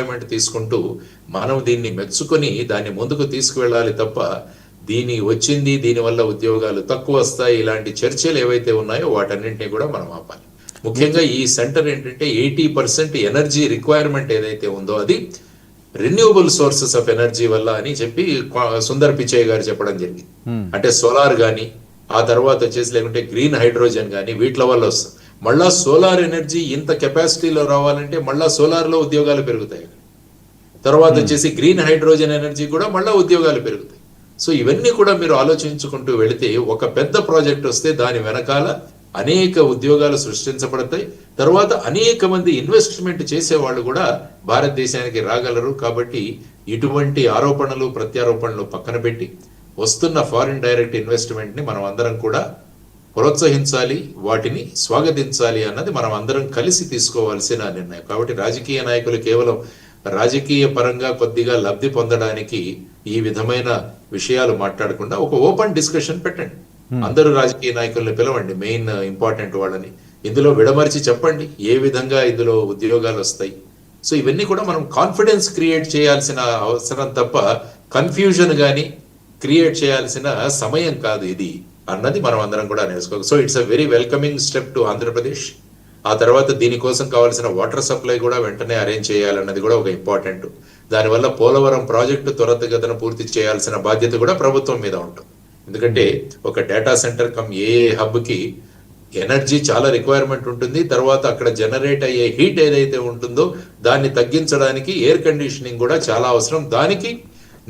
Employment తీసుకుంటూ మనం దీన్ని మెచ్చుకొని దాన్ని ముందుకు తీసుకువెళ్ళాలి తప్ప దీనివల్ల ఉద్యోగాలు తక్కువ వస్తాయి ఇలాంటి చర్చలు ఏవైతే ఉన్నాయో వాటన్నింటినీ కూడా మనం ఆపాలి. ముఖ్యంగా ఈ సెంటర్ ఏంటంటే 80% ఎనర్జీ రిక్వైర్మెంట్ ఏదైతే ఉందో అది రెన్యూవబుల్ సోర్సెస్ ఆఫ్ ఎనర్జీ వల్ల అని చెప్పి సుందర్ పిచై గారు చెప్పడం జరిగింది. అంటే సోలార్ గానీ ఆ తర్వాత వచ్చేసి లేకుంటే గ్రీన్ హైడ్రోజన్ గానీ వీటి వల్ల వస్తుంది. మళ్ళా సోలార్ ఎనర్జీ ఇంత కెపాసిటీలో రావాలంటే మళ్ళా సోలార్ లో ఉద్యోగాలు పెరుగుతాయి. తర్వాత వచ్చేసి గ్రీన్ హైడ్రోజన్ ఎనర్జీ కూడా మళ్ళా ఉద్యోగాలు పెరుగుతాయి. సో ఇవన్నీ కూడా మీరు ఆలోచించుకుంటూ వెళితే ఒక పెద్ద ప్రాజెక్ట్ వస్తే దాని వెనకాల అనేక ఉద్యోగాలు సృష్టించబడతాయి. తర్వాత అనేక మంది ఇన్వెస్ట్మెంట్ చేసేవాళ్ళు కూడా భారతదేశానికి రాగలరు. కాబట్టి ఇటువంటి ఆరోపణలు ప్రత్యారోపణలు పక్కన పెట్టి వస్తున్న ఫారిన్ డైరెక్ట్ ఇన్వెస్ట్మెంట్ ని మనం అందరం కూడా ప్రోత్సహించాలి, వాటిని స్వాగతించాలి అన్నది మనం అందరం కలిసి తీసుకోవాల్సిన నిర్ణయం. కాబట్టి రాజకీయ నాయకులు కేవలం రాజకీయ పరంగా కొద్దిగా లబ్ధి పొందడానికి ఈ విధమైన విషయాలు మాట్లాడకుండా ఒక ఓపెన్ డిస్కషన్ పెట్టండి. అందరూ రాజకీయ నాయకుల్ని పిలవండి, మెయిన్ ఇంపార్టెంట్ వాళ్ళని. ఇందులో విడమర్చి చెప్పండి ఏ విధంగా ఇందులో ఉద్యోగాలు వస్తాయి. సో ఇవన్నీ కూడా మనం కాన్ఫిడెన్స్ క్రియేట్ చేయాల్సిన అవసరం తప్ప కన్ఫ్యూజన్ గాని క్రియేట్ చేయాల్సిన సమయం కాదు ఇది అన్నది మనం అందరం కూడా నేర్చుకోవాలి. So it's a very welcoming step to Andhra Pradesh. ఆ తర్వాత దీనికోసం కావాల్సిన వాటర్ సప్లై కూడా వెంటనే అరేంజ్ చేయాలన్నది కూడా ఒక ఇంపార్టెంట్. దానివల్ల పోలవరం ప్రాజెక్టు త్వరితగతిన పూర్తి చేయాల్సిన బాధ్యత కూడా ప్రభుత్వం మీద ఉంటుంది. ఎందుకంటే ఒక data centre cum a hub కి ఎనర్జీ చాలా రిక్వైర్మెంట్ ఉంటుంది. తర్వాత అక్కడ జనరేట్ అయ్యే హీట్ ఏదైతే ఉంటుందో దాన్ని తగ్గించడానికి ఎయిర్ కండిషనింగ్ కూడా చాలా అవసరం. దానికి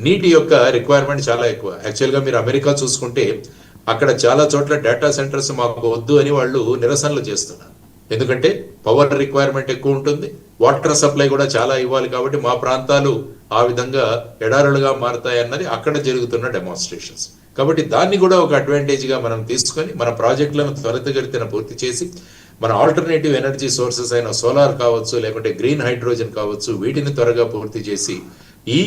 నీటి యొక్క రిక్వైర్మెంట్ చాలా ఎక్కువ. యాక్చువల్ గా మీరు అమెరికా చూసుకుంటే అక్కడ చాలా చోట్ల డేటా సెంటర్స్ మాకు వద్దు అని వాళ్ళు నిరసనలు చేస్తున్నారు. ఎందుకంటే పవర్ రిక్వైర్మెంట్ ఎక్కువ ఉంటుంది, వాటర్ సప్లై కూడా చాలా ఇవ్వాలి. కాబట్టి మా ప్రాంతాలు ఆ విధంగా ఎడారులుగా మారుతాయి అన్నది అక్కడ జరుగుతున్న డెమాన్స్ట్రేషన్స్. కాబట్టి దాన్ని కూడా ఒక అడ్వాంటేజ్ గా మనం తీసుకొని మన ప్రాజెక్టులను త్వరితగతిన పూర్తి చేసి మన ఆల్టర్నేటివ్ ఎనర్జీ సోర్సెస్ అయిన సోలార్ కావచ్చు లేకుంటే గ్రీన్ హైడ్రోజన్ కావచ్చు వీటిని త్వరగా పూర్తి చేసి ఈ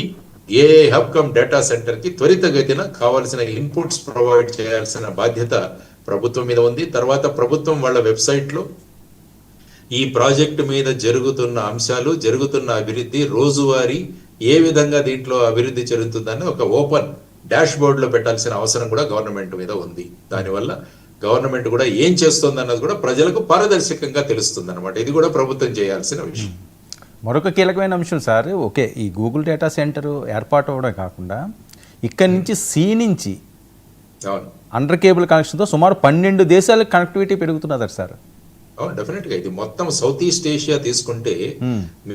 ఏ హబ్ కమ్ డేటా సెంటర్ కి త్వరితగతిన కావాల్సిన ఇన్పుట్స్ ప్రొవైడ్ చేయాల్సిన బాధ్యత ప్రభుత్వం మీద ఉంది. తర్వాత ప్రభుత్వం వాళ్ళ వెబ్సైట్ లో ఈ ప్రాజెక్టు మీద జరుగుతున్న అంశాలు, జరుగుతున్న అభివృద్ధి, రోజువారీ ఏ విధంగా దీంట్లో అభివృద్ధి జరుగుతుందని ఒక ఓపెన్ డాష్ బోర్డ్ లో పెట్టాల్సిన అవసరం కూడా గవర్నమెంట్ మీద ఉంది. దానివల్ల గవర్నమెంట్ కూడా ఏం చేస్తుంది అన్నది కూడా ప్రజలకు పారదర్శకంగా తెలుస్తుంది అనమాట. ఇది కూడా ప్రభుత్వం చేయాల్సిన విషయం. మరొక కీలకమైన అంశం సార్, ఓకే ఈ గూగుల్ డేటా సెంటర్ ఏర్పాటు అవడం కాకుండా ఇక్కడి నుంచి సి నుంచి అండర్ కేబుల్ కనెక్షన్తో సుమారు 12 దేశాలకు కనెక్టివిటీ పెరుగుతున్నది సార్. డెఫినెట్ గా ఇది మొత్తం సౌత్ ఈస్ట్ ఏషియా తీసుకుంటే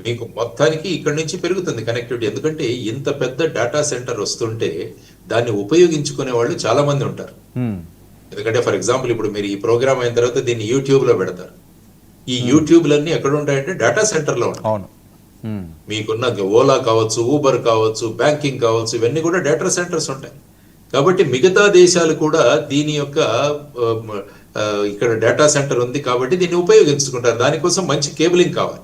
మీకు మొత్తానికి ఇక్కడ నుంచి పెరుగుతుంది కనెక్టివిటీ. ఎందుకంటే ఇంత పెద్ద డేటా సెంటర్ వస్తుంటే దాన్ని ఉపయోగించుకునే వాళ్ళు చాలా మంది ఉంటారు. ఎందుకంటే ఫర్ ఎగ్జాంపుల్ ఇప్పుడు మీరు ఈ ప్రోగ్రామ్ అయిన తర్వాత దీన్ని యూట్యూబ్ లో పెడతారు. ఈ యూట్యూబ్లన్నీ ఎక్కడ ఉంటాయంటే డేటా సెంటర్ లో ఉంటాయి. మీకున్న ఓలా కావచ్చు, ఊబర్ కావచ్చు, బ్యాంకింగ్ కావచ్చు, ఇవన్నీ కూడా డేటా సెంటర్స్ ఉంటాయి. కాబట్టి మిగతా దేశాలు కూడా దీని యొక్క ఇక్కడ డేటా సెంటర్ ఉంది కాబట్టి దీన్ని ఉపయోగించుకుంటారు. దానికోసం మంచి కేబులింగ్ కావాలి.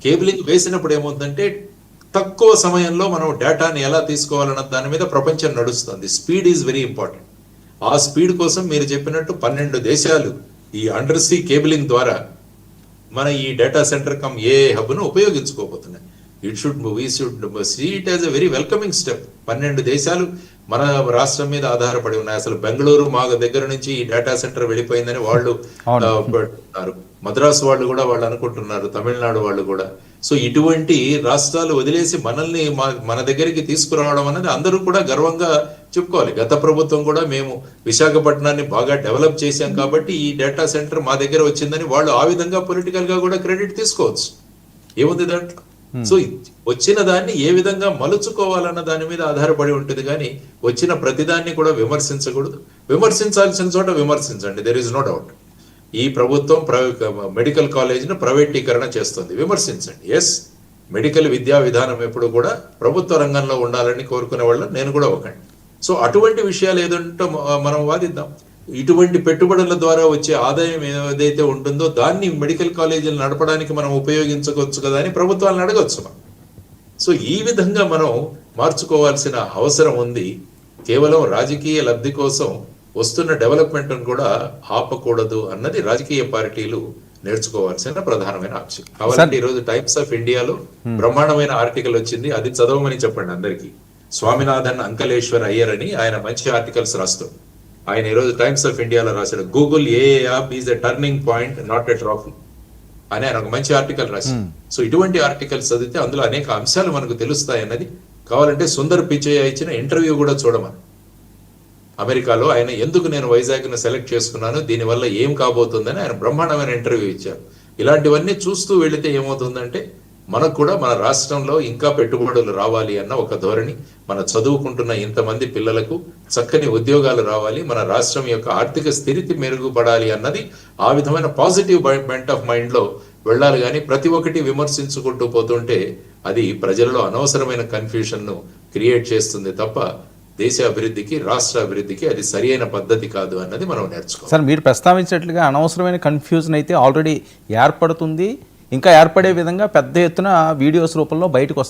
కేబులింగ్ వేసినప్పుడు ఏమవుతుందంటే తక్కువ సమయంలో మనం డేటాని ఎలా తీసుకోవాలన్న దాని మీద ప్రపంచం నడుస్తుంది. Speed is very important. ఆ స్పీడ్ కోసం మీరు చెప్పినట్టు 12 దేశాలు ఈ అండర్ సీ కేబులింగ్ ద్వారా మన ఈ data centre cum a hub ను ఉపయోగించుకోబోతున్నాయి. We should see it as a very welcoming step. 12 దేశాలు మన రాష్ట్రం మీద ఆధారపడి ఉన్నాయి. అసలు బెంగళూరు మా దగ్గర నుంచి ఈ డేటా సెంటర్ వెళ్ళిపోయిందని వాళ్ళు పెడుతున్నారు. మద్రాసు వాళ్ళు కూడా వాళ్ళు అనుకుంటున్నారు, తమిళనాడు వాళ్ళు కూడా. సో ఇటువంటి రాష్ట్రాలు వదిలేసి మనల్ని మన దగ్గరికి తీసుకురావడం అనేది అందరూ కూడా గర్వంగా చెప్పుకోవాలి. గత ప్రభుత్వం కూడా మేము విశాఖపట్నాన్ని బాగా డెవలప్ చేశాం కాబట్టి ఈ డేటా సెంటర్ మా దగ్గర వచ్చిందని వాళ్ళు ఆ విధంగా పొలిటికల్ గా కూడా క్రెడిట్ తీసుకోవచ్చు. ఏముంది దాంట్లో? సో వచ్చిన దాన్ని ఏ విధంగా మలుచుకోవాలన్న దాని మీద ఆధారపడి ఉంటుంది. కానీ వచ్చిన ప్రతిదాన్ని కూడా విమర్శించకూడదు. విమర్శించాల్సిన చోట విమర్శించండి, దెర్ ఇస్ నో డౌట్. ఈ ప్రభుత్వం మెడికల్ కాలేజీని ప్రైవేటీకరణ చేస్తుంది, విమర్శించండి. ఎస్, మెడికల్ విద్యా విధానం ఎప్పుడు కూడా ప్రభుత్వ రంగంలో ఉండాలని కోరుకునే వాళ్ళు నేను కూడా ఒకండి. సో అటువంటి విషయాలు ఏదంటే మనం వాదిద్దాం. ఇటువంటి పెట్టుబడుల ద్వారా వచ్చే ఆదాయం ఏదైతే ఉంటుందో దాన్ని మెడికల్ కాలేజీలు నడపడానికి మనం ఉపయోగించుకోవచ్చు కదా అని ప్రభుత్వాలను అడగచ్చు. సో ఈ విధంగా మనం మార్చుకోవాల్సిన అవసరం ఉంది. కేవలం రాజకీయ లబ్ధి కోసం వస్తున్న డెవలప్మెంట్ కూడా ఆపకూడదు అన్నది రాజకీయ పార్టీలు నేర్చుకోవాల్సిన ప్రధానమైన అంశం. కావాలంటే ఈరోజు టైమ్స్ ఆఫ్ ఇండియాలో బ్రహ్మాండమైన ఆర్టికల్ వచ్చింది, అది చదవమని చెప్పండి అందరికి. స్వామినాథన్ అంకలేశ్వర్ అయ్యర్ అని ఆయన మంచి ఆర్టికల్స్ రాస్తారు. ఆయన ఈరోజు టైమ్స్ ఆఫ్ ఇండియాలో రాశాడు, Google a app is a turning point not a trophy అని ఆయన ఒక మంచి ఆర్టికల్ రాశాడు. సో ఇటువంటి ఆర్టికల్స్ చదివితే అందులో అనేక అంశాలు మనకు తెలుస్తాయి అన్నది. కావాలంటే సుందర్ పిచయ్య ఇచ్చిన ఇంటర్వ్యూ కూడా చూడమని, అమెరికాలో ఆయన ఎందుకు నేను వైజాగ్ను సెలెక్ట్ చేసుకున్నాను, దీనివల్ల ఏం కాబోతుందని ఆయన బ్రహ్మాండమైన ఇంటర్వ్యూ ఇచ్చారు. ఇలాంటివన్నీ చూస్తూ వెళితే ఏమవుతుందంటే మనకు కూడా మన రాష్ట్రంలో ఇంకా పెట్టుబడులు రావాలి అన్న ఒక ధోరణి, మన చదువుకుంటున్న ఇంతమంది పిల్లలకు చక్కని ఉద్యోగాలు రావాలి, మన రాష్ట్రం యొక్క ఆర్థిక స్థితి మెరుగుపడాలి అన్నది ఆ విధమైన పాజిటివ్ బెంట్ ఆఫ్ మైండ్ లో వెళ్ళాలి. కానీ ప్రతి ఒక్కటి విమర్శించుకుంటూ పోతుంటే అది ప్రజలలో అనవసరమైన కన్ఫ్యూషన్ ను క్రియేట్ చేస్తుంది తప్ప దేశ అభివృద్ధికి, రాష్ట్ర అభివృద్ధికి అది సరియైన పద్ధతి కాదు అన్నది మనం నేర్చుకోవాలి. సార్, మీరు ప్రస్తావించినట్లుగా అనవసరమైన కన్ఫ్యూజన్ అయితే ఆల్రెడీ ఏర్పడుతుంది, ఇంకా ఏర్పడే విధంగా పెద్ద ఎత్తున వీడియోస్ రూపంలో బయటకు వస్తుంది.